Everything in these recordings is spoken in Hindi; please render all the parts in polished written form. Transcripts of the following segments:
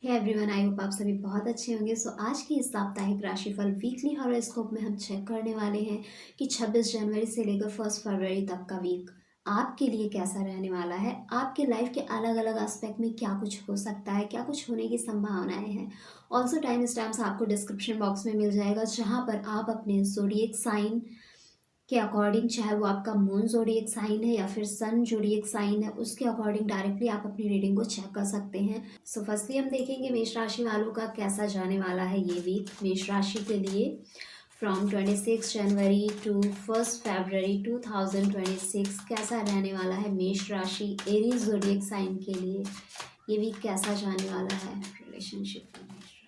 हे एवरीवन, आई होप आप सभी बहुत अच्छे होंगे। आज की इस साप्ताहिक राशिफल वीकली हॉरोस्कोप में हम चेक करने वाले हैं कि 26 जनवरी से लेकर 1 फरवरी तक का वीक आपके लिए कैसा रहने वाला है। आपके लाइफ के अलग अलग एस्पेक्ट में क्या कुछ हो सकता है, क्या कुछ होने की संभावनाएं हैं। ऑल्सो टाइम स्टैम्प्स आपको डिस्क्रिप्शन बॉक्स में मिल जाएगा, जहाँ पर आप अपने ज़ोडिएक साइन के अकॉर्डिंग, चाहे वो आपका मून ज़ोडिएक साइन है या फिर सन ज़ोडिएक साइन है, उसके अकॉर्डिंग डायरेक्टली आप अपनी रीडिंग को चेक कर सकते हैं। फर्स्टली हम देखेंगे मेष राशि वालों का कैसा जाने वाला है ये वीक मेष राशि के लिए। फ्रॉम 26 जनवरी टू 1 फरवरी 2026 कैसा रहने वाला है मेष राशि एरीज ज़ोडिएक साइन के लिए। ये वीक कैसा जाने वाला है रिलेशनशिप में मेष राशि।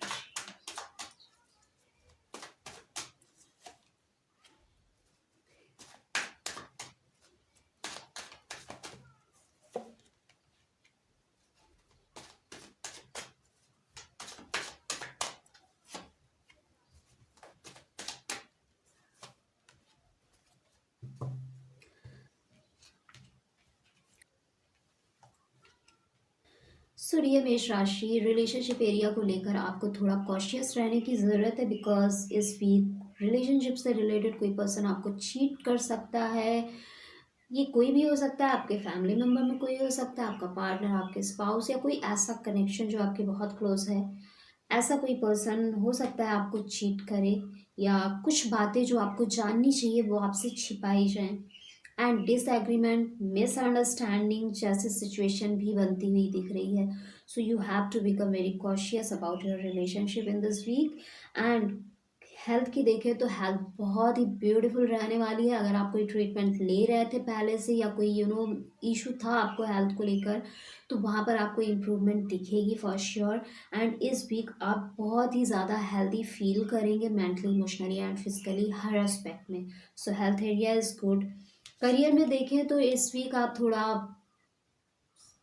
सूर्य मेष राशि रिलेशनशिप एरिया को लेकर आपको थोड़ा कॉशियस रहने की ज़रूरत है, बिकॉज इस वीक रिलेशनशिप से रिलेटेड कोई पर्सन आपको चीट कर सकता है। ये कोई भी हो सकता है, आपके फैमिली मेम्बर में कोई हो सकता है, आपका पार्टनर, आपके स्पाउस, या कोई ऐसा कनेक्शन जो आपके बहुत क्लोज है। ऐसा कोई पर्सन हो सकता है आपको चीट करे, या कुछ बातें जो आपको जाननी चाहिए वो आपसे छिपाई जाएं। एंड डिसएग्रीमेंट, मिसअंडरस्टैंडिंग जैसी सिचुएशन भी बनती हुई दिख रही है। So you have to become very cautious about your relationship in this week. And health की देखें तो हेल्थ बहुत ही ब्यूटीफुल रहने वाली है। अगर आप कोई ट्रीटमेंट ले रहे थे पहले से, या कोई इशू था आपको हेल्थ को लेकर, तो वहाँ पर आपको इम्प्रूवमेंट दिखेगी फॉर श्योर। एंड इस वीक आप बहुत ही ज़्यादा हेल्दी फील करेंगे, मेंटली, इमोशनली एंड फिजिकली, हर एस्पेक्ट में। So health area is good. Career में देखें तो इस वीक आप थोड़ा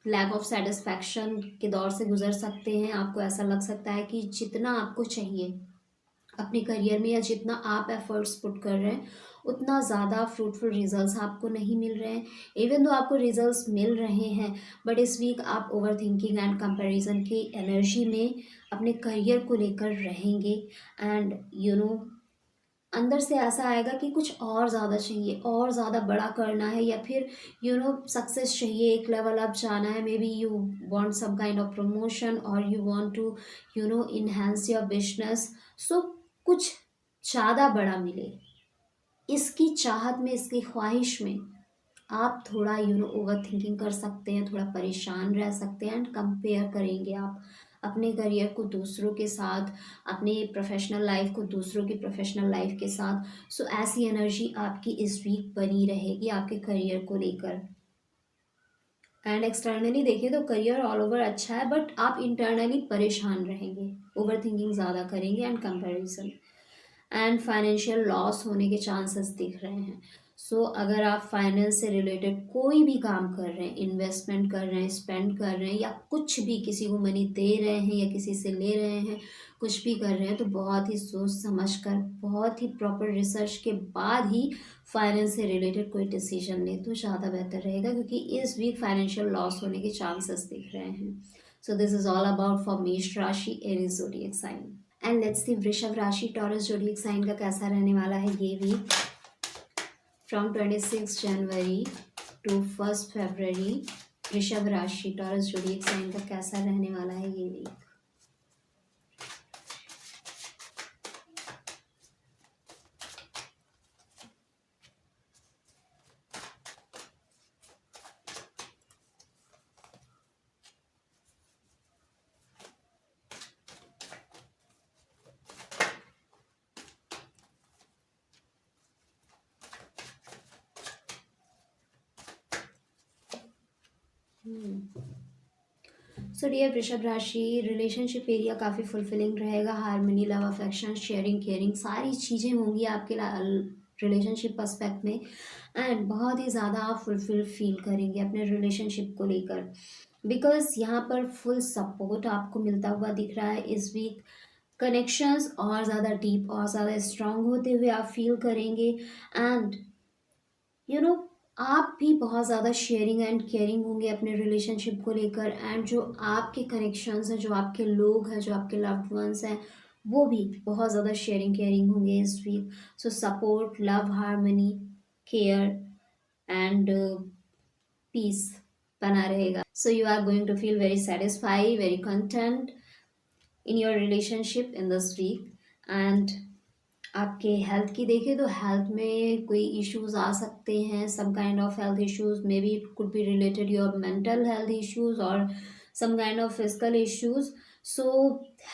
लैक ऑफ सेटिस्फैक्शन के दौर से गुजर सकते हैं। आपको ऐसा लग सकता है कि जितना आपको चाहिए अपने करियर में, या जितना आप एफर्ट्स पुट कर रहे हैं, उतना ज़्यादा फ्रूटफुल रिजल्ट्स आपको नहीं मिल रहे हैं। इवन दो आपको रिजल्ट्स मिल रहे हैं, बट इस वीक आप ओवर थिंकिंग एंड कंपैरिजन की एनर्जी में अपने करियर को लेकर रहेंगे। एंड अंदर से ऐसा आएगा कि कुछ और ज़्यादा चाहिए, और ज़्यादा बड़ा करना है, या फिर सक्सेस चाहिए, एक लेवल अप जाना है। Maybe you want some kind of promotion, और you want to enhance your business. So कुछ ज़्यादा बड़ा मिले, इसकी चाहत में, इसकी ख्वाहिश में आप थोड़ा ओवर थिंकिंग कर सकते हैं, थोड़ा परेशान रह सकते हैं। एंड कंपेयर करेंगे आप अपने करियर को दूसरों के साथ, अपने प्रोफेशनल लाइफ को दूसरों की प्रोफेशनल लाइफ के साथ। सो ऐसी एनर्जी आपकी इस वीक बनी रहेगी आपके करियर को लेकर। एंड एक्सटर्नली देखें तो करियर ऑल ओवर अच्छा है, बट आप इंटरनली परेशान रहेंगे, ओवर थिंकिंग ज़्यादा करेंगे and comparison. And financial loss होने के चांसेस दिख रहे हैं। अगर आप फाइनेंस से रिलेटेड कोई भी काम कर रहे हैं, इन्वेस्टमेंट कर रहे हैं, स्पेंड कर रहे हैं, या कुछ भी किसी को मनी दे रहे हैं या किसी से ले रहे हैं, कुछ भी कर रहे हैं, तो बहुत ही सोच समझ कर, बहुत ही प्रॉपर रिसर्च के बाद ही फाइनेंस से रिलेटेड कोई डिसीजन लें तो ज़्यादा बेहतर रहेगा, क्योंकि इस वीक फाइनेंशियल लॉस होने के चांसेस दिख रहे हैं। So this is all about for Mesh rashi Aries zodiac sign. And let's see Vrishabh rashi taurus zodiac sign का कैसा रहने वाला है ये वीक। फ्रॉम 26 जनवरी टू 1 फरवरी वृषभ राशि टॉरस ज़ोडिएक साइन का कैसा रहने वाला है ये वीक। सो डियर वृषभ राशि, रिलेशनशिप एरिया काफ़ी फुलफिलिंग रहेगा। Harmony, love, affection, sharing, caring, सारी चीज़ें होंगी आपके रिलेशनशिप पर्सपेक्ट में। एंड बहुत ही ज़्यादा आप फुलफिल फील करेंगे अपने रिलेशनशिप को लेकर, बिकॉज यहाँ पर फुल सपोर्ट आपको मिलता हुआ दिख रहा है इस वीक। कनेक्शंस और ज़्यादा डीप और ज़्यादा स्ट्रांग होते हुए आप फील करेंगे। एंड यू नो आप भी बहुत ज़्यादा शेयरिंग एंड केयरिंग होंगे अपने रिलेशनशिप को लेकर, एंड जो आपके कनेक्शंस हैं, जो आपके लोग हैं, जो आपके लव्ड वंस हैं, वो भी बहुत ज़्यादा शेयरिंग केयरिंग होंगे इस week. So support, love, harmony, care and peace बना रहेगा। So you are going to feel very satisfy, very content in your relationship in this week. And आपके हेल्थ की देखें तो हेल्थ में कोई इश्यूज आ सकते हैं, some kind of health issues, maybe it could be related your mental health issues और some kind of physical issues. So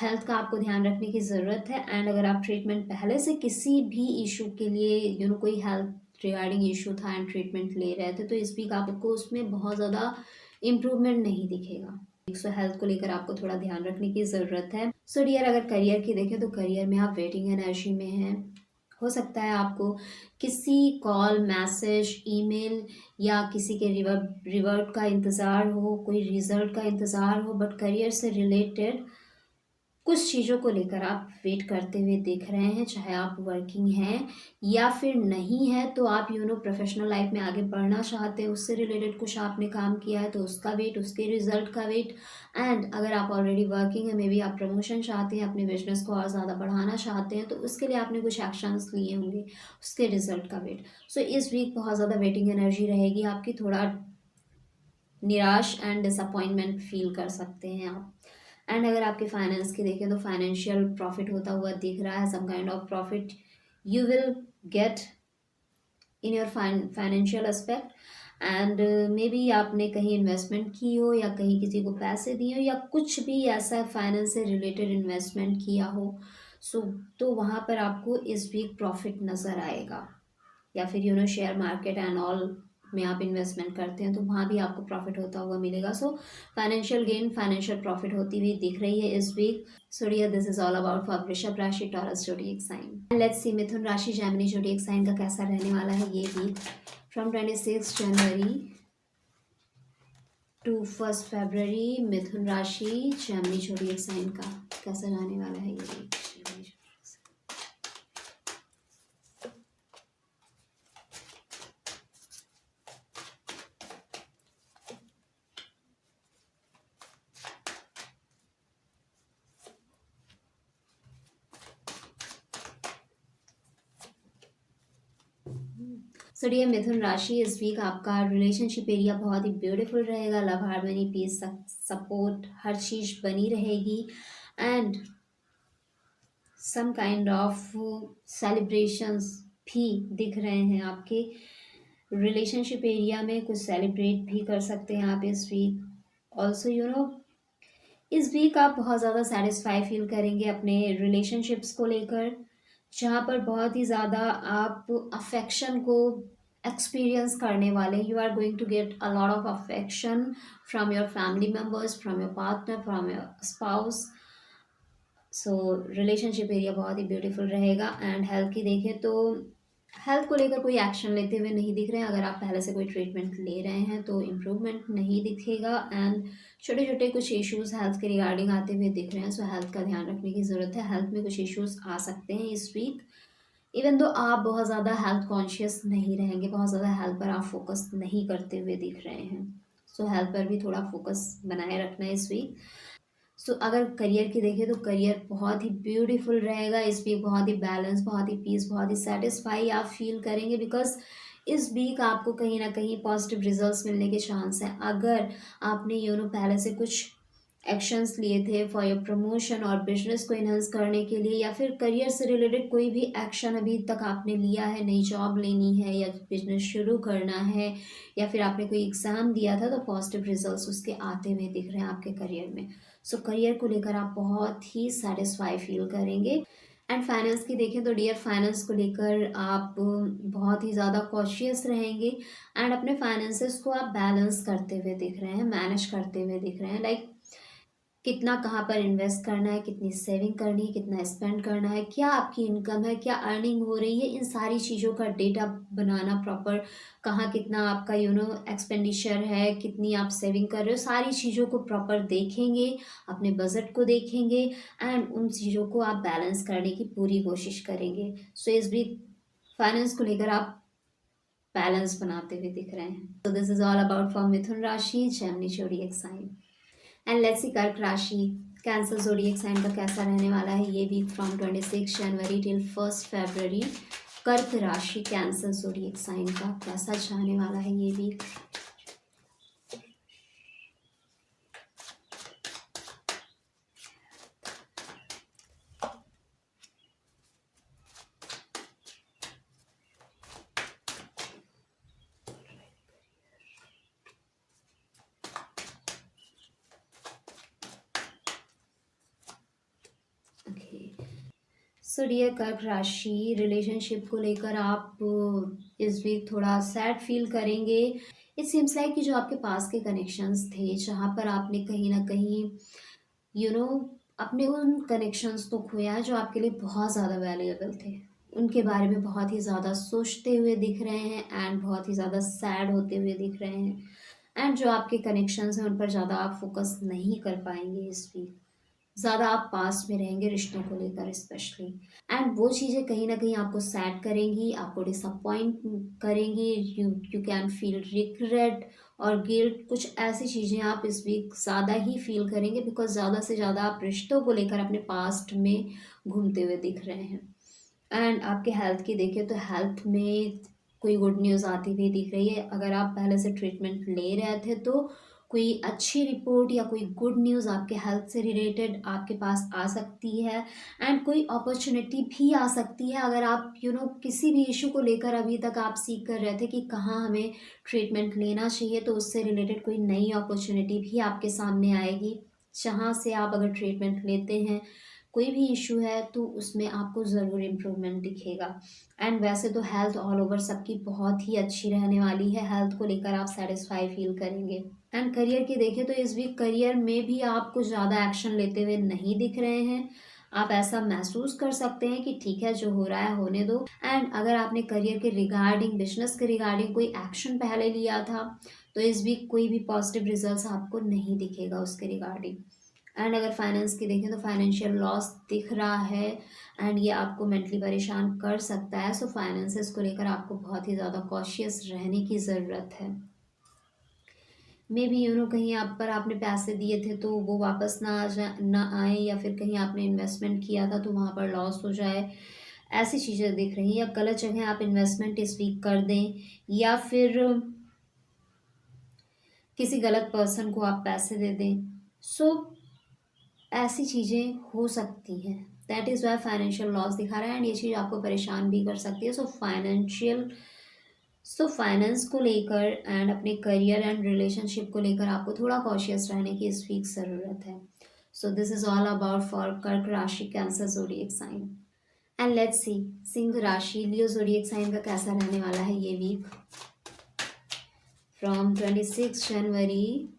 health का आपको ध्यान रखने की ज़रूरत है। एंड अगर आप ट्रीटमेंट पहले से किसी भी इशू के लिए कोई हेल्थ रिगार्डिंग इशू था एंड ट्रीटमेंट ले रहे थे, तो इस वीक आपको उसमें बहुत ज़्यादा इम्प्रूवमेंट नहीं दिखेगा। सो हेल्थ को लेकर आपको थोड़ा ध्यान रखने की ज़रूरत है। सो डियर, अगर करियर की देखें तो करियर में आप वेटिंग एनर्जी में हैं। हो सकता है आपको किसी कॉल, मैसेज, ईमेल या किसी के रिवर्ट का इंतज़ार हो, कोई रिजल्ट का इंतज़ार हो, बट करियर से रिलेटेड कुछ चीज़ों को लेकर आप वेट करते हुए दिख रहे हैं। चाहे आप वर्किंग हैं या फिर नहीं है, तो आप प्रोफेशनल लाइफ में आगे बढ़ना चाहते हैं, उससे रिलेटेड कुछ आपने काम किया है तो उसका वेट, उसके रिजल्ट का वेट। एंड अगर आप ऑलरेडी वर्किंग है, मे बी आप प्रमोशन चाहते हैं, अपने बिजनेस को और ज़्यादा बढ़ाना चाहते हैं, तो उसके लिए आपने कुछ एक्शंस लिए होंगे, उसके रिजल्ट का वेट। सो इस वीक बहुत ज़्यादा वेटिंग एनर्जी रहेगी आपकी। थोड़ा निराश एंड डिसअपॉइंटमेंट फील कर सकते हैं आप। एंड अगर आपके फाइनेंस की देखें तो फाइनेंशियल प्रॉफिट होता हुआ दिख रहा है। Some kind of profit you will get in your financial aspect. And maybe आपने कहीं इन्वेस्टमेंट की हो या कहीं किसी को पैसे दिए हो या कुछ भी ऐसा फाइनेंस से रिलेटेड इन्वेस्टमेंट किया हो। सो तो वहाँ पर आपको इस वीक प्रॉफिट नज़र आएगा। या फिर शेयर मार्केट एंड ऑल में आप इन्वेस्टमेंट करते हैं तो वहाँ भी आपको प्रॉफिट होता हुआ मिलेगा। So financial gain, financial profit होती हुई दिख रही है इस week. So dear, this is all about for Vrishabh rashi, Taurus zodiac sign. Let's see Mithun rashi, Gemini जोडिएक sign का कैसा रहने वाला है ये week from 26 January to 1 February. Mithun rashi, Gemini जोडिएक sign का कैसा रहने वाला है ये वीक। सो डियर मिथुन राशि, इस वीक आपका रिलेशनशिप एरिया बहुत ही ब्यूटीफुल रहेगा। लव, हार्मनी, पीस, सपोर्ट, हर चीज़ बनी रहेगी। And some kind of celebrations भी दिख रहे हैं आपके रिलेशनशिप एरिया में। कुछ सेलिब्रेट भी कर सकते हैं आप इस वीक। ऑल्सो इस वीक आप बहुत ज़्यादा सेटिस्फाई फील करेंगे अपने रिलेशनशिप्स को लेकर, जहाँ पर बहुत ही ज़्यादा आप अफेक्शन को एक्सपीरियंस करने वाले। You are going to get a lot of affection from your family members, from your partner, from your spouse. So relationship area बहुत ही ब्यूटीफुल रहेगा। एंड हेल्थ की देखें तो हेल्थ को लेकर कोई एक्शन लेते हुए नहीं दिख रहे हैं। अगर आप पहले से कोई ट्रीटमेंट ले रहे हैं तो इम्प्रूवमेंट नहीं दिखेगा। एंड छोटे छोटे कुछ इश्यूज हेल्थ के रिगार्डिंग आते हुए दिख रहे हैं। सो हेल्थ का ध्यान रखने की ज़रूरत है। हेल्थ में कुछ इश्यूज आ सकते हैं इस वीक, इवन दो आप बहुत ज़्यादा हेल्थ कॉन्शियस नहीं रहेंगे, बहुत ज़्यादा हेल्थ पर आप फोकस नहीं करते हुए दिख रहे हैं। सो हेल्थ पर भी थोड़ा फोकस बनाए रखना है इस वीक। सो अगर करियर की देखें तो करियर बहुत ही ब्यूटीफुल रहेगा इस वीक। बहुत ही बैलेंस, बहुत ही पीस, बहुत ही सेटिस्फाई आप फील करेंगे, बिकॉज इस वीक आपको कहीं ना कहीं पॉजिटिव रिजल्ट्स मिलने के चांस हैं। अगर आपने पहले से कुछ एक्शंस लिए थे फॉर योर प्रमोशन और बिजनेस को इन्हेंस करने के लिए, या फिर करियर से रिलेटेड कोई भी एक्शन अभी तक आपने लिया है, नई जॉब लेनी है या बिजनेस शुरू करना है, या फिर आपने कोई एग्ज़ाम दिया था, तो पॉजिटिव रिजल्ट्स उसके आते हुए दिख रहे हैं आपके करियर में। सो करियर को लेकर आप बहुत ही सेटिस्फाई फील करेंगे। एंड फाइनेंस की देखें तो डियर, फाइनेंस को लेकर आप बहुत ही ज़्यादा कॉशियस रहेंगे। एंड अपने फाइनेंसेस को आप बैलेंस करते हुए दिख रहे हैं, मैनेज करते हुए दिख रहे हैं। लाइक कितना कहाँ पर इन्वेस्ट करना है, कितनी सेविंग करनी है, कितना स्पेंड करना है, क्या आपकी इनकम है, क्या अर्निंग हो रही है, इन सारी चीज़ों का डेटा बनाना प्रॉपर। कहाँ कितना आपका एक्सपेंडिचर है, कितनी आप सेविंग कर रहे हो, सारी चीज़ों को प्रॉपर देखेंगे, अपने बजट को देखेंगे। एंड उन चीज़ों को आप बैलेंस करने की पूरी कोशिश करेंगे। सो इस भी फाइनेंस को लेकर आप बैलेंस बनाते हुए दिख रहे हैं। तो this is all about for Mithun rashi, Gemini zodiac sign. And let's see Kark rashi, Cancer zodiac sign का कैसा रहने वाला है ये वीक फ्रॉम 26 जनवरी टिल 1 फरवरी। कर्क राशि कैंसर ज़ोडिएक साइन का कैसा जाने वाला है ये वीक। सो डियर कर्क राशि, रिलेशनशिप को लेकर आप इस वीक थोड़ा सैड फील करेंगे। इट सीम्स लाइक कि जो आपके पास के कनेक्शंस थे, जहाँ पर आपने कहीं ना कहीं यू नो अपने उन कनेक्शंस को खोया है जो आपके लिए बहुत ज़्यादा वैल्यूएबल थे, उनके बारे में बहुत ही ज़्यादा सोचते हुए दिख रहे हैं एंड बहुत ही ज़्यादा सैड होते हुए दिख रहे हैं। एंड जो आपके कनेक्शंस हैं उन पर ज़्यादा आप फोकस नहीं कर पाएंगे इस वीक। ज़्यादा आप पास में रहेंगे रिश्तों को लेकर स्पेशली। एंड वो चीज़ें कहीं ना कहीं आपको सैड करेंगी, आपको डिसअपॉइंट करेंगी। यू कैन फील रिग्रेट और गिल्ट, कुछ ऐसी चीज़ें आप इस वीक ज़्यादा ही फील करेंगे बिकॉज ज़्यादा से ज़्यादा आप रिश्तों को लेकर अपने पास्ट में घूमते हुए दिख रहे हैं। एंड आपके हेल्थ की देखें तो हेल्थ में कोई गुड न्यूज़ आती हुई दिख रही है। अगर आप पहले से ट्रीटमेंट ले रहे थे तो कोई अच्छी रिपोर्ट या कोई गुड न्यूज़ आपके हेल्थ से रिलेटेड आपके पास आ सकती है। एंड कोई अपॉर्चुनिटी भी आ सकती है अगर आप किसी भी इशू को लेकर अभी तक आप सीख कर रहे थे कि कहाँ हमें ट्रीटमेंट लेना चाहिए, तो उससे रिलेटेड कोई नई अपॉर्चुनिटी भी आपके सामने आएगी जहाँ से आप अगर ट्रीटमेंट लेते हैं कोई भी इशू है तो उसमें आपको ज़रूर इम्प्रूवमेंट दिखेगा। एंड वैसे तो हेल्थ ऑल ओवर सबकी बहुत ही अच्छी रहने वाली है, हेल्थ को लेकर आप सेटिस्फाई फील करेंगे। एंड करियर की देखें तो इस वीक करियर में भी आप कुछ ज़्यादा एक्शन लेते हुए नहीं दिख रहे हैं। आप ऐसा महसूस कर सकते हैं कि ठीक है जो हो रहा है होने दो। एंड अगर आपने करियर के रिगार्डिंग, बिजनेस के रिगार्डिंग कोई एक्शन पहले लिया था तो इस वीक कोई भी पॉजिटिव रिजल्ट्स आपको नहीं दिखेगा उसके रिगार्डिंग। एंड अगर फाइनेंस की देखें तो फाइनेंशियल लॉस दिख रहा है एंड ये आपको मेंटली परेशान कर सकता है। सो फाइनेंसेस को लेकर आपको बहुत ही ज़्यादा कॉशियस रहने की ज़रूरत है। मे बी कहीं आप पर आपने पैसे दिए थे तो वो वापस ना आए, या फिर कहीं आपने इन्वेस्टमेंट किया था तो वहाँ पर लॉस हो जाए। ऐसी चीज़ें दिख रही हैं, या गलत जगह आप इन्वेस्टमेंट इस वीक कर दें, या फिर किसी गलत पर्सन को आप पैसे दे दें। सो ऐसी चीज़ें हो सकती हैं। That is why financial loss दिखा रहा है एंड ये चीज़ आपको परेशान भी कर सकती है। सो फाइनेंस को लेकर एंड अपने करियर एंड रिलेशनशिप को लेकर आपको थोड़ा कॉशियस रहने की इस वीक ज़रूरत है। So this is all about for Kark rashi Cancer zodiac sign. And let's see Singh rashi Leo zodiac sign का कैसा रहने वाला है ये week from 26 January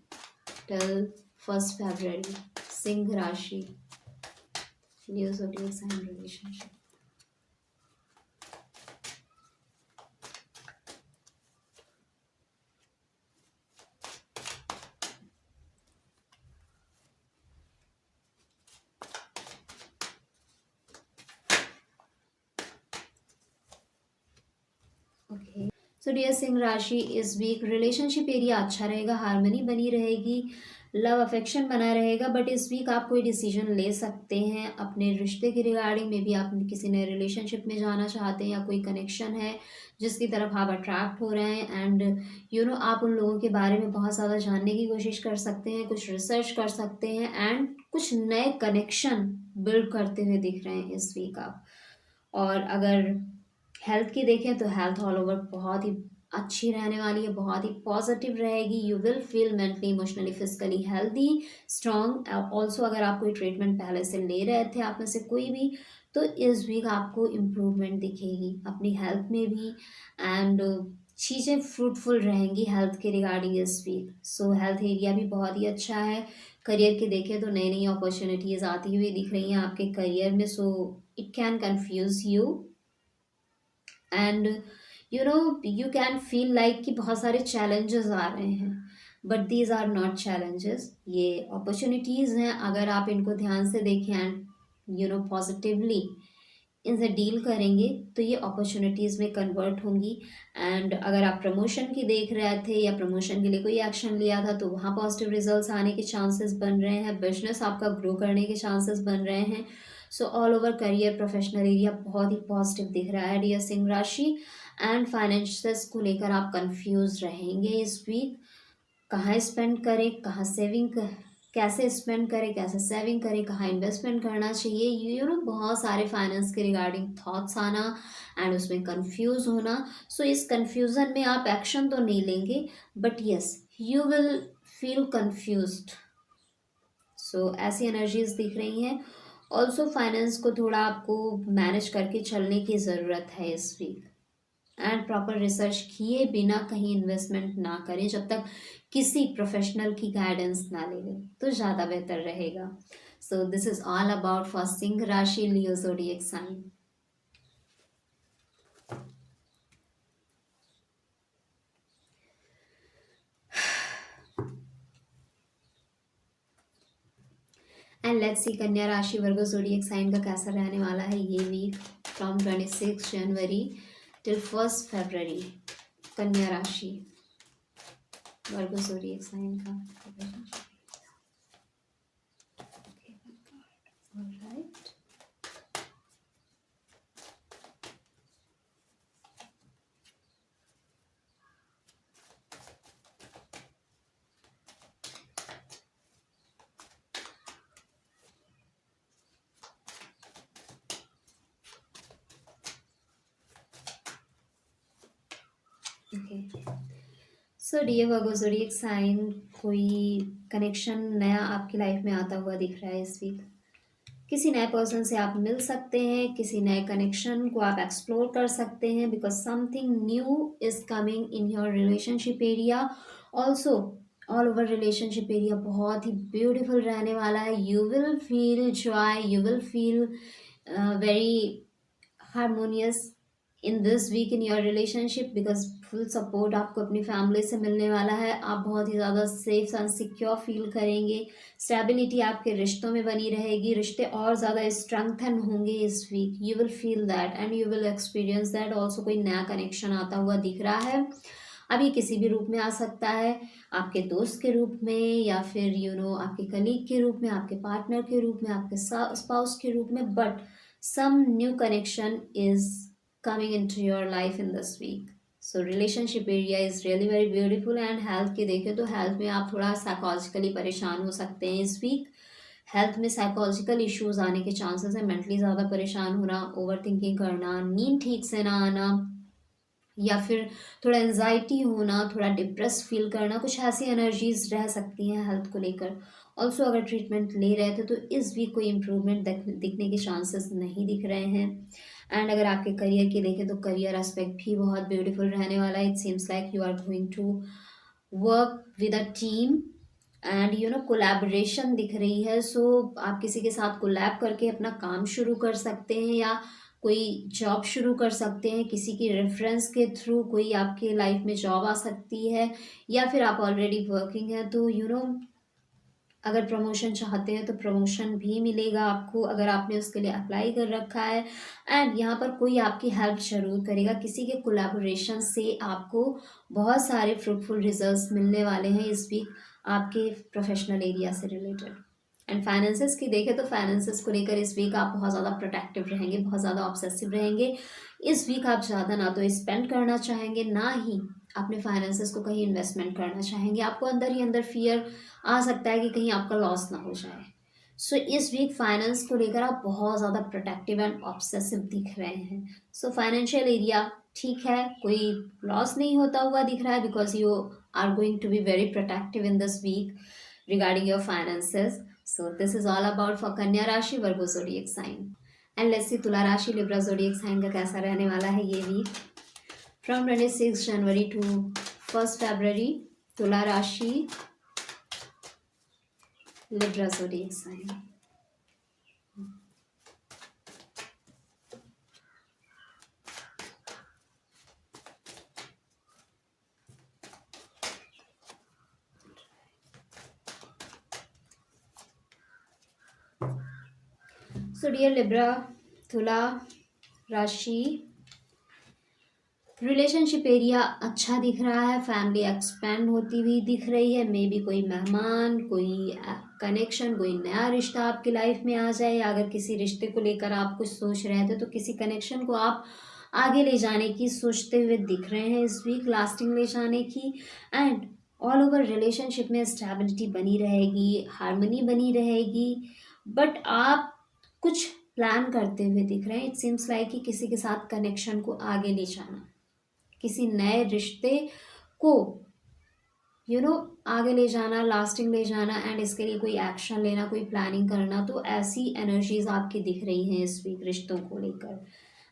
till 1 February. Singh rashi Leo zodiac sign relationship. Okay, so dear Singh rashi, इस वीक रिलेशनशिप एरिया अच्छा रहेगा, हार्मनी बनी रहेगी, लव अफेक्शन बना रहेगा। बट इस वीक आप कोई डिसीजन ले सकते हैं अपने रिश्ते के रिगार्डिंग में भी। आप किसी नए रिलेशनशिप में जाना चाहते हैं या कोई कनेक्शन है जिसकी तरफ आप अट्रैक्ट हो रहे हैं एंड आप उन लोगों के बारे में बहुत ज़्यादा जानने की कोशिश कर सकते हैं, कुछ रिसर्च कर सकते हैं एंड कुछ नए कनेक्शन बिल्ड करते हुए दिख रहे हैं इस वीक आप। और अगर हेल्थ की देखें तो हेल्थ ऑल ओवर बहुत ही अच्छी रहने वाली है, बहुत ही पॉजिटिव रहेगी। You will feel mentally, emotionally, physically healthy, strong. Also अगर आप कोई ट्रीटमेंट पहले से ले रहे थे आप में से कोई भी, तो इस वीक आपको इम्प्रूवमेंट दिखेगी अपनी हेल्थ में भी एंड चीज़ें फ्रूटफुल रहेंगी हेल्थ के रिगार्डिंग इस वीक। सो हेल्थ एरिया भी बहुत ही अच्छा है। करियर की देखें तो नई नई अपॉर्चुनिटीज़ आती हुई दिख रही हैं आपके करियर में। So it can confuse you and you can feel like कि बहुत सारे चैलेंजेस आ रहे हैं, but these are not challenges, ये अपॉर्चुनिटीज़ हैं अगर आप इनको ध्यान से देखें एंड पॉजिटिवली इनसे डील करेंगे तो ये अपॉर्चुनिटीज़ में कन्वर्ट होंगी। एंड अगर आप प्रमोशन की देख रहे थे या प्रमोशन के लिए कोई एक्शन लिया था तो वहाँ पॉजिटिव रिजल्ट्स आने के चांसेस बन रहे हैं, बिजनेस आपका ग्रो करने के चांसेस बन रहे हैं। So all over career professional area बहुत ही पॉजिटिव दिख रहा है डियर सिंह राशि। एंड फाइनेंसेस को लेकर आप कंफ्यूज रहेंगे इस वीक, कहाँ स्पेंड करें, कहाँ सेविंग, कैसे स्पेंड करें, कैसे सेविंग करें, कहाँ इन्वेस्टमेंट करना चाहिए, यू नो बहुत सारे फाइनेंस के रिगार्डिंग थॉट्स आना एंड उसमें कंफ्यूज होना। सो इस कंफ्यूजन में आप एक्शन तो नहीं लेंगे, but yes you will feel confused. So ऐसी एनर्जीज दिख रही हैं। ऑल्सो फाइनेंस को थोड़ा आपको मैनेज करके चलने की ज़रूरत है इस वीक। एंड प्रॉपर रिसर्च किए बिना कहीं इन्वेस्टमेंट ना करें जब तक किसी प्रोफेशनल की गाइडेंस ना ले लें, तो ज़्यादा बेहतर रहेगा। So this is all about for Singh rashi Leo zodiac sign. And let's see Kanya rashi Virgo zodiac sign का कैसा रहने वाला है ये वीक फ्रॉम 26 जनवरी टिल 1 फरवरी। कन्या राशि वर्गो ज़ोडिएक साइन का। Alright, okay. सो डियर वर्गो ज़ोडिएक साइन, कोई कनेक्शन नया आपकी लाइफ में आता हुआ दिख रहा है इस वीक। किसी नए पर्सन से आप मिल सकते हैं, किसी नए कनेक्शन को आप एक्सप्लोर कर सकते हैं, because something new is coming in your relationship area. Also all over relationship area बहुत ही ब्यूटिफुल रहने वाला है। You will feel joy, you will feel very harmonious in this week in your relationship, because full support आपको अपनी फैमिली से मिलने वाला है। आप बहुत ही ज़्यादा सेफ एंड सिक्योर फील करेंगे। स्टेबिलिटी आपके रिश्तों में बनी रहेगी, रिश्ते और ज़्यादा स्ट्रेंथन होंगे इस वीक। You will feel that and you will experience that. Also कोई नया कनेक्शन आता हुआ दिख रहा है। अब ये किसी भी रूप में आ सकता है, आपके दोस्त के रूप में, या फिर आपके कलीग के रूप में, आपके पार्टनर के रूप में, आपके स्पाउस के रूप में, but some new connection is coming into your life in this week. So relationship area is really very beautiful। and health की देखें तो हेल्थ में आप थोड़ा साइकोलॉजिकली परेशान हो सकते हैं इस वीक। हेल्थ में साइकोलॉजिकल इश्यूज आने के चांसेस है, मेंटली ज़्यादा परेशान होना, ओवर थिंकिंग करना, नींद ठीक से ना आना, या फिर थोड़ा एनजाइटी होना, थोड़ा डिप्रेस फील करना, कुछ ऐसी एनर्जीज रह सकती हैं हेल्थ को लेकर। ऑल्सो अगर ट्रीटमेंट ले रहे थे तो इस वीक कोई इम्प्रूवमेंट दिखने के चांसेस नहीं दिख रहे हैं। एंड अगर आपके करियर की देखें तो करियर एस्पेक्ट भी बहुत ब्यूटीफुल रहने वाला है। It seems like you are going to work with a team and collaboration दिख रही है। सो आप किसी के साथ कोलैब करके अपना काम शुरू कर सकते हैं, या कोई जॉब शुरू कर सकते हैं, किसी की रेफरेंस के थ्रू कोई आपके लाइफ में जॉब आ सकती है, या फिर आप ऑलरेडी वर्किंग हैं तो अगर प्रमोशन चाहते हैं तो प्रमोशन भी मिलेगा आपको, अगर आपने उसके लिए अप्लाई कर रखा है। एंड यहाँ पर कोई आपकी हेल्प ज़रूर करेगा, किसी के कोलैबोरेशन से आपको बहुत सारे फ्रूटफुल रिजल्ट्स मिलने वाले हैं इस वीक आपके प्रोफेशनल एरिया से रिलेटेड। एंड फाइनेंसेस की देखें तो फाइनेंसेस को लेकर इस वीक आप बहुत ज़्यादा प्रोटेक्टिव रहेंगे, बहुत ज़्यादा ऑब्सेसिव रहेंगे। इस वीक आप ज़्यादा ना तो स्पेंड करना चाहेंगे, ना ही अपने फाइनेंसेस को कहीं इन्वेस्टमेंट करना चाहेंगे। आपको अंदर ही अंदर फियर आ सकता है कि कहीं आपका लॉस ना हो जाए। सो इस वीक फाइनेंस को लेकर आप बहुत ज़्यादा प्रोटेक्टिव एंड ऑब्सेसिव दिख रहे हैं। सो फाइनेंशियल एरिया ठीक है, कोई लॉस नहीं होता हुआ दिख रहा है, because you are going to be very protective in this week regarding your finances. So this is all about for Kanya rashi Virgo zodiac sign. And let's see Tula rashi Libra zodiac sign का कैसा रहने वाला है ये week from 26 January to 1 February. Tula rashi Libra zodiac sign. So dear Libra, Tula rashi, relationship area अच्छा दिख रहा है, फैमिली एक्सपेंड होती हुई दिख रही है, मे बी कोई मेहमान, कोई कनेक्शन, कोई नया रिश्ता आपकी लाइफ में आ जाए, या अगर किसी रिश्ते को लेकर आप कुछ सोच रहे थे तो किसी कनेक्शन को आप आगे ले जाने की सोचते हुए दिख रहे हैं इस वीक, लास्टिंग ले जाने की। एंड ऑल ओवर रिलेशनशिप में स्टेबिलिटी बनी रहेगी, हार्मनी बनी रहेगी, बट आप कुछ प्लान करते हुए दिख रहे हैं। इट सीम्स लाइक कि किसी के साथ कनेक्शन को आगे ले जाना, किसी नए रिश्ते को आगे ले जाना, लास्टिंग ले जाना, एंड इसके लिए कोई एक्शन लेना, कोई प्लानिंग करना, तो ऐसी एनर्जीज आपकी दिख रही हैं इस वीक रिश्तों को लेकर।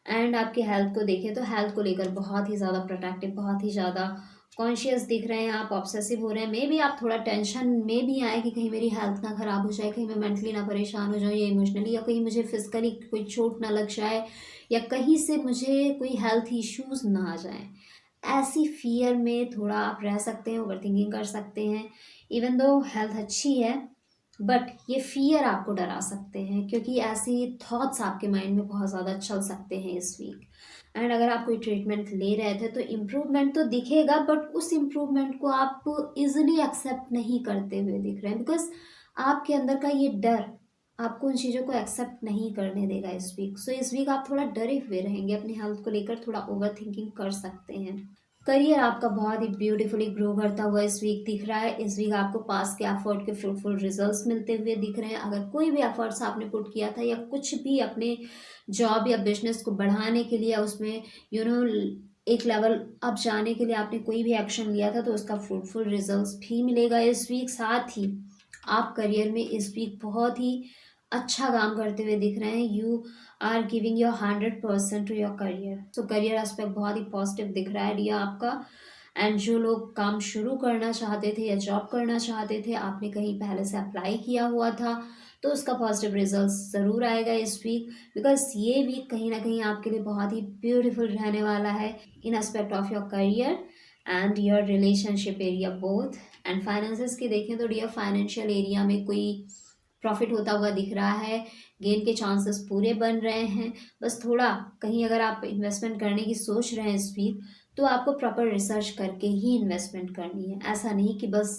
एंड आपके हेल्थ को देखें तो हेल्थ को लेकर बहुत ही ज़्यादा प्रोटेक्टिव, बहुत ही ज़्यादा कॉन्शियस दिख रहे हैं, आप ऑब्सेसिव हो रहे हैं, मे बी आप थोड़ा टेंशन में भी आए कि कहीं मेरी हेल्थ ना ख़राब हो जाए, कहीं मैं मेंटली ना परेशान हो जाऊँ या इमोशनली, या कहीं मुझे फिजिकली कोई चोट ना लग जाए, या कहीं से मुझे कोई हेल्थ इश्यूज़ ना आ जाए। ऐसी फियर में थोड़ा आप रह सकते हैं, ओवर थिंकिंग कर सकते हैं। इवन दो हेल्थ अच्छी है, बट ये फियर आपको डरा सकते हैं, क्योंकि ऐसी थॉट्स आपके माइंड में बहुत ज़्यादा चल सकते हैं इस वीक। एंड अगर आप कोई ट्रीटमेंट ले रहे थे तो इम्प्रूवमेंट तो दिखेगा, बट उस इम्प्रूवमेंट को आप इजीली एक्सेप्ट नहीं करते हुए दिख रहे हैं, बिकॉज आपके अंदर का ये डर आपको उन चीज़ों को एक्सेप्ट नहीं करने देगा इस वीक। सो इस वीक आप थोड़ा डरे हुए रहेंगे, अपनी हेल्थ को लेकर थोड़ा ओवर थिंकिंग कर सकते हैं। करियर आपका बहुत ही ब्यूटीफुली ग्रो करता हुआ इस वीक दिख रहा है। इस वीक आपको पास के एफर्ट के फ्रूटफुल रिजल्ट्स मिलते हुए दिख रहे हैं। अगर कोई भी एफर्ट्स आपने पुट किया था, या कुछ भी अपने जॉब या बिजनेस को बढ़ाने के लिए, उसमें यू नो एक लेवल अप जाने के लिए आपने कोई भी एक्शन लिया था, तो उसका फ्रूटफुल रिजल्ट्स भी मिलेगा इस वीक। साथ ही आप करियर में इस वीक बहुत ही अच्छा काम करते हुए दिख रहे हैं। You are giving your 100% to your career. So career aspect बहुत ही पॉजिटिव दिख रहा है रिया आपका। एंड जो लोग काम शुरू करना चाहते थे या जॉब करना चाहते थे, आपने कहीं पहले से अप्लाई किया हुआ था, तो उसका पॉजिटिव रिजल्ट ज़रूर आएगा इस वीक, बिकॉज ये वीक कहीं ना कहीं आपके लिए बहुत ही ब्यूटीफुल रहने वाला है in aspect of your career and your relationship area both. And finances की देखें तो डियर फाइनेंशियल एरिया में कोई प्रॉफिट होता हुआ दिख रहा है, गेन के चांसेस पूरे बन रहे हैं। बस थोड़ा कहीं अगर आप इन्वेस्टमेंट करने की सोच रहे हैं इस वीक, तो आपको प्रॉपर रिसर्च करके ही इन्वेस्टमेंट करनी है। ऐसा नहीं कि बस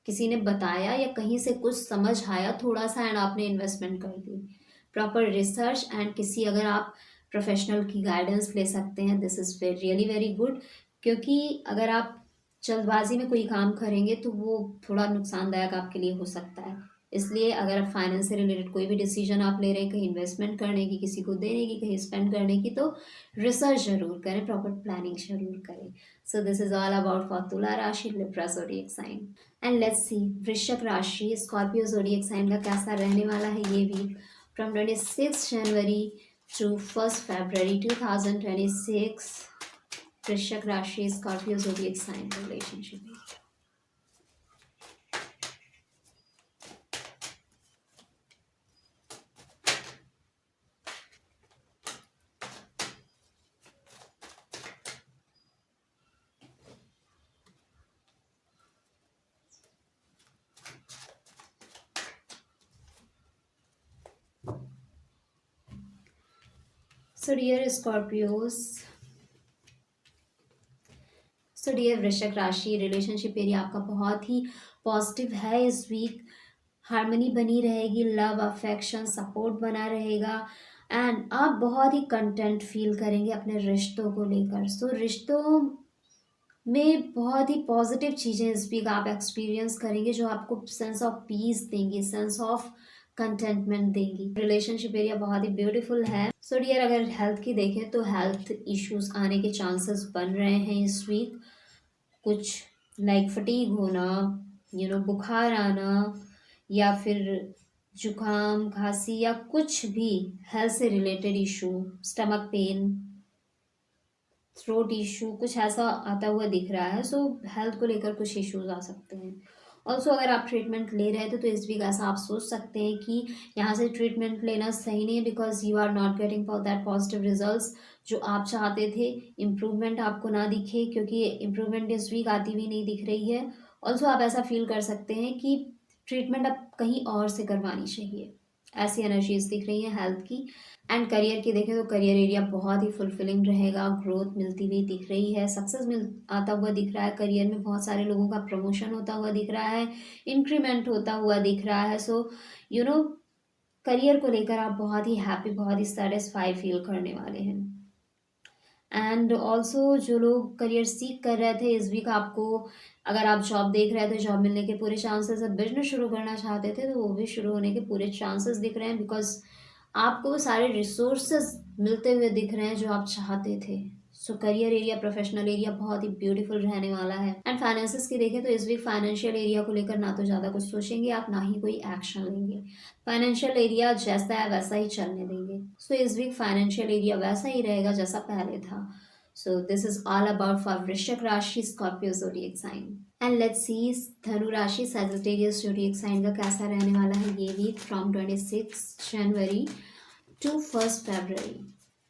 किसी ने बताया या कहीं से कुछ समझ आया थोड़ा सा एंड आपने इन्वेस्टमेंट कर दी। प्रॉपर रिसर्च एंड किसी अगर आप प्रोफेशनल की गाइडेंस ले सकते हैं, this is really very good, क्योंकि अगर आप जल्दबाजी में कोई काम करेंगे तो वो थोड़ा नुकसानदायक आपके लिए हो सकता है। इसलिए अगर आप फाइनेंस से रिलेटेड कोई भी डिसीजन आप ले रहे हैं, कहीं इन्वेस्टमेंट करने की, किसी को देने की, कहीं स्पेंड करने की, तो रिसर्च जरूर करें, प्रॉपर प्लानिंग जरूर करें। So this is all about for Tula rashi, Libra zodiac sign. And let's see Vrishchik rashi, Scorpio zodiac sign का कैसा रहने वाला है ये week from 26 January to 1 February 2026। वृश्चिक rashi, Scorpio zodiac sign relationship में। So dear Scorpios, so dear Vrishchik rashi, relationship area आपका बहुत ही पॉजिटिव है इस वीक। हार्मनी बनी रहेगी, लव अफेक्शन सपोर्ट बना रहेगा, एंड आप बहुत ही कंटेंट फील करेंगे अपने रिश्तों को लेकर। सो रिश्तों में बहुत ही पॉजिटिव चीज़ें इस वीक आप एक्सपीरियंस करेंगे, जो आपको सेंस ऑफ पीस देंगी, सेंस ऑफ कंटेंटमेंट देंगी। रिलेशनशिप एरिया बहुत ही ब्यूटीफुल है। सो डियर अगर हेल्थ की देखें तो हेल्थ इश्यूज आने के चांसेस बन रहे हैं इस वीक। कुछ लाइक फटीग होना, बुखार आना, या फिर जुकाम, खांसी, या कुछ भी हेल्थ से related issue, stomach pain, throat issue, कुछ ऐसा आता हुआ दिख रहा है। सो हेल्थ को लेकर कुछ इश्यूज आ सकते हैं। ऑल्सो अगर आप ट्रीटमेंट ले रहे थे तो इस वीक ऐसा आप सोच सकते हैं कि यहाँ से ट्रीटमेंट लेना सही नहीं है, because you are not getting for that positive results जो आप चाहते थे। इम्प्रूवमेंट आपको ना दिखे, क्योंकि इम्प्रूवमेंट इस वीक आती हुई नहीं दिख रही है। ऑल्सो आप ऐसा फील कर सकते हैं कि ट्रीटमेंट अब कहीं और से करवानी चाहिए। ऐसी एनर्जीज दिख रही है हेल्थ की। एंड करियर की देखें तो करियर एरिया बहुत ही फुलफिलिंग रहेगा, ग्रोथ मिलती हुई दिख रही है, सक्सेस मिल आता हुआ दिख रहा है, करियर में बहुत सारे लोगों का प्रमोशन होता हुआ दिख रहा है, इंक्रीमेंट होता हुआ दिख रहा है। सो यू नो करियर को लेकर आप बहुत ही हैप्पी, बहुत ही सेटिस्फाई फील करने वाले हैं। एंड ऑल्सो जो लोग करियर सीख कर रहे थे इस वीक आपको, अगर आप जॉब देख रहे थे जॉब मिलने के पूरे चांसेस है, बिजनेस शुरू करना चाहते थे तो वो भी शुरू होने के पूरे चांसेस दिख रहे हैं, बिकॉज आपको वो सारे रिसोर्सेज मिलते हुए दिख रहे हैं जो आप चाहते थे। सो करियर एरिया, प्रोफेशनल एरिया बहुत ही ब्यूटीफुल रहने वाला है। एंड फाइनेंसेस की देखें तो इस वीक फाइनेंशियल एरिया को लेकर ना तो ज़्यादा कुछ सोचेंगे आप, ना ही कोई एक्शन लेंगे। फाइनेंशियल एरिया जैसा है वैसा ही चलने देंगे। सो इस वीक फाइनेंशियल एरिया वैसा ही रहेगा जैसा पहले था। So this is all about for Vrishchik rashi, Scorpio zodiac sign. And let's see Dhanu rashi, Sagittarius zodiac sign का कैसा रहने वाला है ये week from 26 January to 1 February.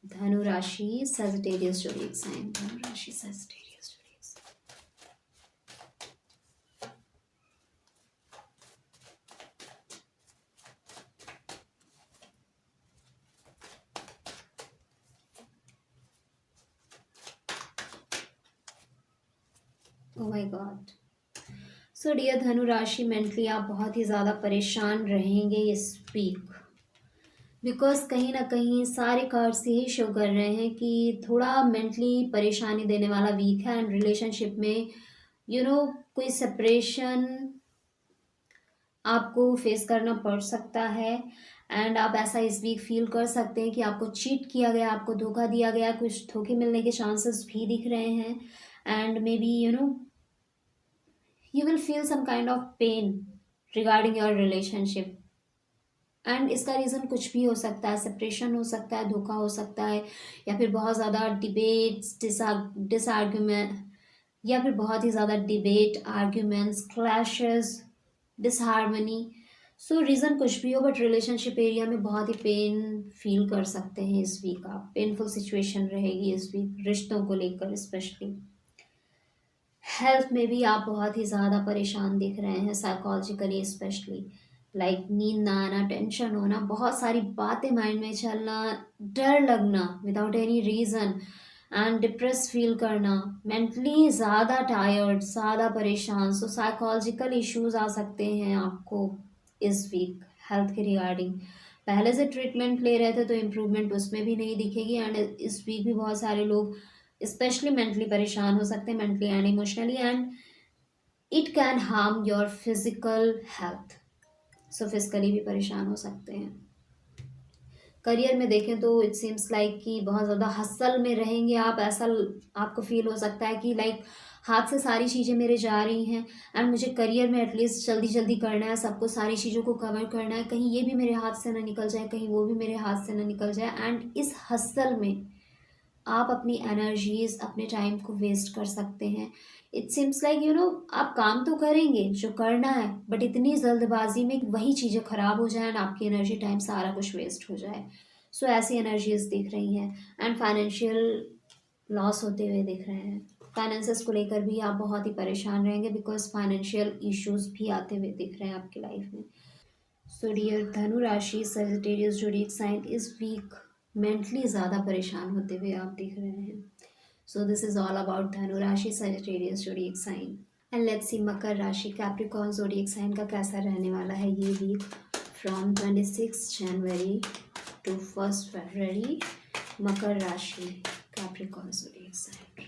Dhanu rashi, Sagittarius zodiac sign, Dhanu rashi, Sagittarius zodiac sign. Oh my God. So dear Dhanu rashi, mentally आप बहुत ही ज़्यादा परेशान रहेंगे इस वीक, बिकॉज कहीं ना कहीं सारे कार्ड्स यही शो कर रहे हैं कि थोड़ा मेंटली परेशानी देने वाला वीक है। एंड रिलेशनशिप में कोई सेपरेशन आपको फेस करना पड़ सकता है। एंड आप ऐसा इस वीक फील कर सकते हैं कि आपको चीट किया गया, आपको धोखा दिया गया, कुछ धोखे मिलने के चांसेस भी दिख रहे हैं। And may be you will feel some kind of pain regarding your relationship। And इसका रीज़न कुछ भी हो सकता है, सेपरेशन हो सकता है, धोखा हो सकता है, या फिर बहुत ज़्यादा डिबेट्स, डिसआर्ग्यूमेंट, या फिर बहुत ही ज़्यादा डिबेट, आर्ग्यूमेंट्स, क्लैशेस, डिसहार्मनी। सो रीज़न कुछ भी हो, बट रिलेशनशिप एरिया में बहुत ही पेन फील कर सकते हैं इस वीक आप। पेनफुल सिचुएशन रहेगी इस वीक रिश्तों को लेकर स्पेशली। हेल्थ में भी आप बहुत ही ज़्यादा परेशान दिख रहे हैं, साइकोलॉजिकली स्पेशली। लाइक नींद ना आना, टेंशन होना, बहुत सारी बातें माइंड में चलना, डर लगना without any reason, and depress feel करना, मेंटली ज़्यादा टायर्ड, ज़्यादा परेशान। सो साइकोलॉजिकल इश्यूज आ सकते हैं आपको इस वीक हेल्थ के रिगार्डिंग। पहले से ट्रीटमेंट ले रहे थे तो इम्प्रूवमेंट उसमें भी नहीं दिखेगी। एंड इस वीक भी बहुत सारे लोग स्पेशली मेंटली परेशान हो सकते हैं, mentally and emotionally, and it can harm your physical health. So physically भी परेशान हो सकते हैं। करियर में देखें तो इट सीम्स लाइक कि बहुत ज़्यादा हसल में रहेंगे आप। ऐसा आपको फील हो सकता है कि लाइक हाथ से सारी चीज़ें मेरे जा रही हैं, एंड मुझे करियर में एटलीस्ट जल्दी जल्दी करना है, सबको सारी चीज़ों को कवर करना है, कहीं ये भी मेरे हाथ से ना निकल जाए, कहीं वो भी मेरे हाथ से ना निकल जाए। एंड इस हसल में आप अपनी एनर्जीज, अपने टाइम को वेस्ट कर सकते हैं। इट सिम्स लाइक आप काम तो करेंगे जो करना है, बट इतनी जल्दबाजी में वही चीज़ें खराब हो जाए एंड आपकी एनर्जी, टाइम, सारा कुछ वेस्ट हो जाए। सो ऐसी एनर्जीज दिख रही हैं। एंड फाइनेंशियल लॉस होते हुए दिख रहे हैं। फाइनेंसेस को लेकर भी आप बहुत ही परेशान रहेंगे, बिकॉज फाइनेंशियल इश्यूज भी आते हुए दिख रहे हैं आपकी लाइफ में। So dear Dhanu rashi, Sagittarius zodiac sign, इस वीक मेंटली ज़्यादा परेशान होते हुए आप दिख रहे हैं। So this is all about Dhanu rashi, Sagittarius zodiac sign. And let's see Makar rashi, Capricorn zodiac sign का कैसा रहने वाला है ये week from 26 January to 1 February. Makar rashi, Capricorn zodiac sign.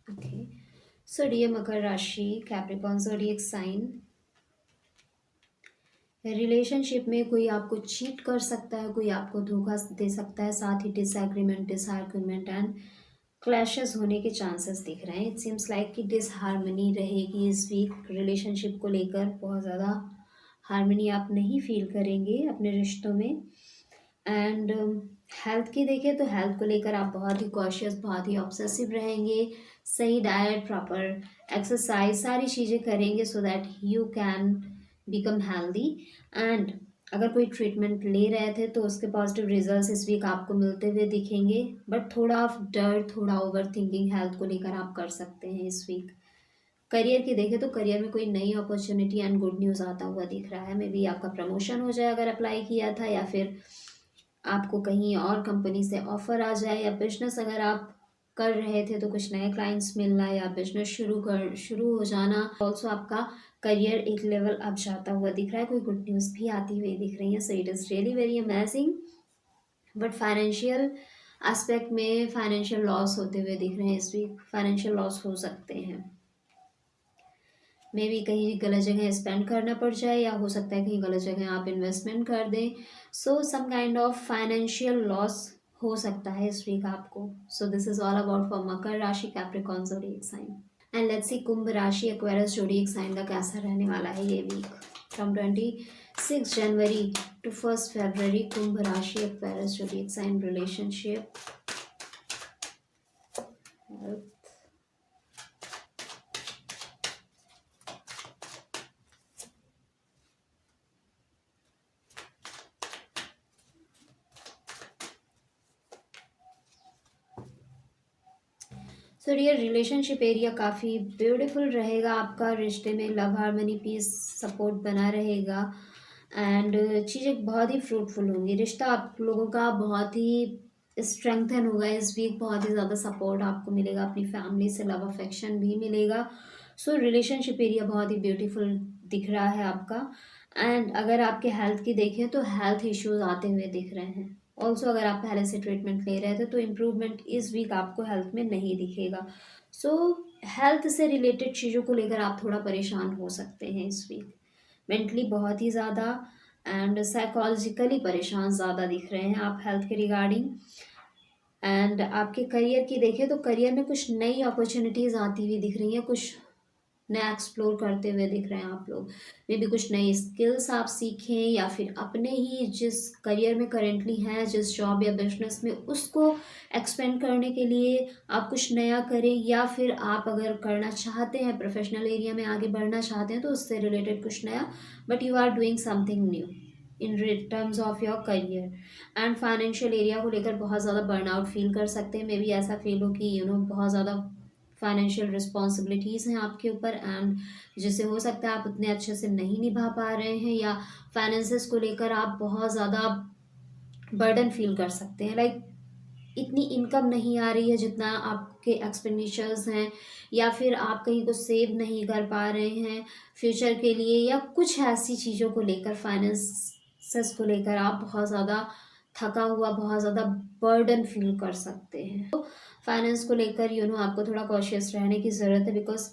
Okay, so dear Makar rashi, Capricorn zodiac sign, relationship में कोई आपको चीट कर सकता है, कोई आपको धोखा दे सकता है, साथ ही डिसएग्रीमेंट, डिसआर्गुमेंट एंड क्लैशेस होने के चांसेस दिख रहे हैं। इट सीम्स लाइक कि डिसहार्मनी रहेगी इस वीक रिलेशनशिप को लेकर। बहुत ज़्यादा हार्मनी आप नहीं फील करेंगे अपने रिश्तों में। एंड हेल्थ की देखें तो हेल्थ को लेकर आप बहुत ही कॉशियस, बहुत ही ऑब्सेसिव रहेंगे। सही डाइट, प्रॉपर एक्सरसाइज, सारी चीज़ें करेंगे so that you can become healthy. And अगर कोई ट्रीटमेंट ले रहे थे तो उसके पॉजिटिव रिजल्ट्स इस वीक आपको मिलते हुए दिखेंगे, बट थोड़ा आप डर, थोड़ा ओवर थिंकिंग हेल्थ को लेकर आप कर सकते हैं इस वीक। करियर की देखें तो करियर में कोई नई अपॉर्चुनिटी एंड गुड न्यूज़ आता हुआ दिख रहा है। मे बी आपका प्रमोशन हो जाए अगर अप्लाई किया था, या फिर आपको कहीं और कंपनी से ऑफर आ जाए, या बिजनेस अगर आप कर रहे थे तो कुछ नए क्लाइंट्स मिलना, या बिजनेस शुरू हो जाना। ऑल्सो आपका करियर एक लेवल अप जाता हुआ दिख रहा है, कोई गुड न्यूज़ भी आती हुई दिख रही है। So it is really very amazing. But financial aspect में फाइनेंशियल लॉस होते हुए दिख रहे हैं इस वीक। फाइनेंशियल लॉस हो सकते हैं, मे बी कहीं गलत जगह स्पेंड करना पड़ जाए, या हो सकता है कहीं गलत जगह आप इन्वेस्टमेंट कर दें। So some kind of financial loss हो सकता है इस वीक आपको। So this is all about for Makar rashi, Capricorn zodiac sign. And let's see Kumbh rashi Aquarius zodiac sign का कैसा रहने वाला है ये week. From 26 January to 1 February, Kumbh rashi Aquarius zodiac sign relationship, so dear relationship area काफ़ी ब्यूटीफुल रहेगा आपका। रिश्ते में लव, हार्मनी, पीस, सपोर्ट बना रहेगा। एंड चीज़ें बहुत ही फ्रूटफुल होंगी। रिश्ता आप लोगों का बहुत ही स्ट्रेंथन होगा इस वीक। बहुत ही ज़्यादा सपोर्ट आपको मिलेगा अपनी फैमिली से, लव अफेक्शन भी मिलेगा। सो रिलेशनशिप एरिया बहुत ही ब्यूटीफुल दिख रहा है आपका। एंड अगर आपके हेल्थ की देखें तो हेल्थ इश्यूज आते हुए दिख रहे हैं। ऑल्सो अगर आप पहले से ट्रीटमेंट ले रहे थे तो इम्प्रूवमेंट इस वीक आपको हेल्थ में नहीं दिखेगा। सो हेल्थ से रिलेटेड चीज़ों को लेकर आप थोड़ा परेशान हो सकते हैं इस वीक। मेंटली बहुत ही ज़्यादा एंड साइकोलॉजिकली परेशान ज़्यादा दिख रहे हैं आप हेल्थ के रिगार्डिंग। एंड आपके करियर की देखें तो करियर में कुछ नई अपॉर्चुनिटीज़ आती हुई दिख रही हैं, कुछ नया एक्सप्लोर करते हुए दिख रहे हैं आप लोग। मे बी कुछ नई स्किल्स आप सीखें, या फिर अपने ही जिस करियर में करेंटली हैं, जिस जॉब या बिजनेस में, उसको एक्सपेंड करने के लिए आप कुछ नया करें। या फिर आप अगर करना चाहते हैं, प्रोफेशनल एरिया में आगे बढ़ना चाहते हैं, तो उससे रिलेटेड कुछ नया, but you are doing something new in terms of your career. And financial area को लेकर बहुत ज़्यादा बर्नआउट फील कर सकते हैं। मे बी ऐसा फील हो कि बहुत ज़्यादा फाइनेंशियल रिस्पॉन्सिबिलिटीज़ हैं आपके ऊपर, एंड जिसे हो सकता है आप उतने अच्छे से नहीं निभा पा रहे हैं, या फाइनेंसेस को लेकर आप बहुत ज़्यादा बर्डन फील कर सकते हैं। लाइक इतनी इनकम नहीं आ रही है जितना आपके एक्सपेंडिचर्स हैं, या फिर आप कहीं कुछ सेव नहीं कर पा रहे हैं फ्यूचर के लिए, या कुछ ऐसी चीज़ों को लेकर, फाइनेंसेस को लेकर आप बहुत ज़्यादा थका हुआ, बहुत ज़्यादा बर्डन फील कर सकते हैं। तो फाइनेंस को लेकर आपको थोड़ा कॉशियस रहने की ज़रूरत है, बिकॉज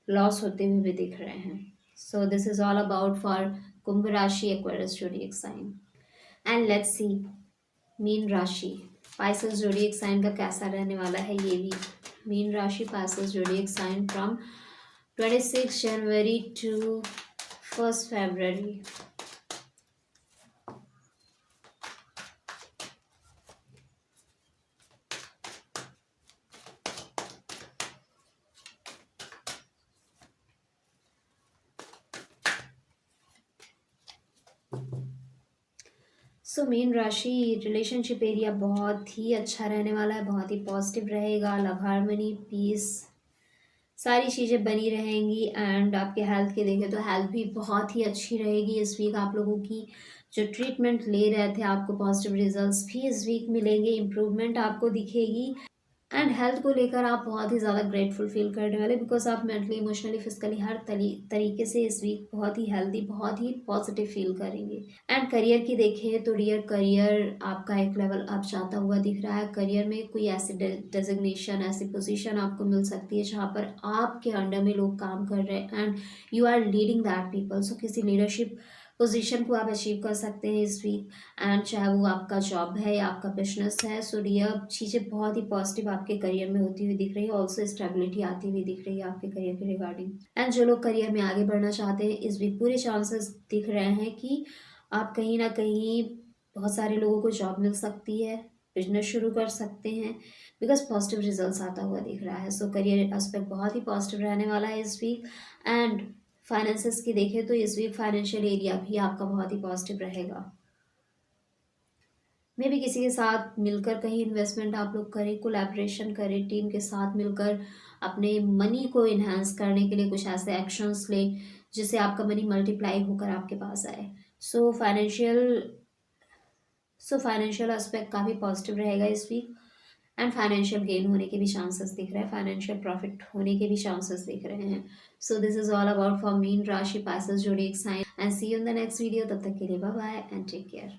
लॉस होते हुए भी दिख रहे हैं। So this is all about for Kumbh rashi Aquarius zodiac sign. And let's see Meen rashi Pisces zodiac sign का कैसा रहने वाला है ये भी। Meen rashi Pisces zodiac sign from 26 January to 1 February. So Meen rashi relationship area बहुत ही अच्छा रहने वाला है, बहुत ही पॉजिटिव रहेगा। लव, हार्मनी, पीस, सारी चीज़ें बनी रहेंगी। एंड आपके हेल्थ की देखें तो हेल्थ भी बहुत ही अच्छी रहेगी इस वीक। आप लोगों की जो ट्रीटमेंट ले रहे थे, आपको पॉजिटिव रिजल्ट्स भी इस वीक मिलेंगे, इम्प्रूवमेंट आपको दिखेगी। एंड हेल्थ को लेकर आप बहुत ही ज़्यादा ग्रेटफुल फील करने वाले, बिकॉज आप मेंटली, इमोशनली, फिजिकली हर तरीके से इस वीक बहुत ही हेल्दी, बहुत ही पॉजिटिव फील करेंगे। एंड करियर की देखें तो डियर करियर आपका एक लेवल अप जाता हुआ दिख रहा है। करियर में कोई ऐसी डेजिग्नेशन, ऐसी पोजीशन आपको मिल सकती है जहाँ पर आपके अंडर में लोग काम कर रहे हैं, and you are leading that people. So किसी लीडरशिप पोजीशन को आप अचीव कर सकते हैं इस वीक। एंड चाहे वो आपका जॉब है या आपका बिजनेस है, सो डियर चीज़ें बहुत ही पॉजिटिव आपके करियर में होती हुई दिख रही है। ऑल्सो स्टेबिलिटी आती हुई दिख रही है आपके करियर के रिगार्डिंग। एंड जो लोग करियर में आगे बढ़ना चाहते हैं, इस वीक पूरे चांसेस दिख रहे हैं कि आप कहीं ना कहीं, बहुत सारे लोगों को जॉब मिल सकती है, बिजनेस शुरू कर सकते हैं, बिकॉज पॉजिटिव रिजल्ट्स आता हुआ दिख रहा है। सो करियर एस्पेक्ट बहुत ही पॉजिटिव रहने वाला है इस वीक। एंड फाइनेंसेस की देखें तो इस वीक फाइनेंशियल एरिया भी आपका बहुत ही पॉजिटिव रहेगा। मे भी किसी के साथ मिलकर कहीं इन्वेस्टमेंट आप लोग करें, कोलैबोरेशन करें, टीम के साथ मिलकर अपने मनी को इन्हांस करने के लिए कुछ ऐसे एक्शंस लें जिससे आपका मनी मल्टीप्लाई होकर आपके पास आए। So financial so financial aspect काफ़ी पॉजिटिव रहेगा इस वीक। एंड फाइनेंशियल गेन होने के भी चांसेस दिख रहे हैं, फाइनेंशियल प्रॉफिट होने के भी चांसेस दिख रहे हैं। So this is all about for Meen rashi, Pisces, zodiac sign, and see you in the next video. तब तक के लिए bye bye and take care.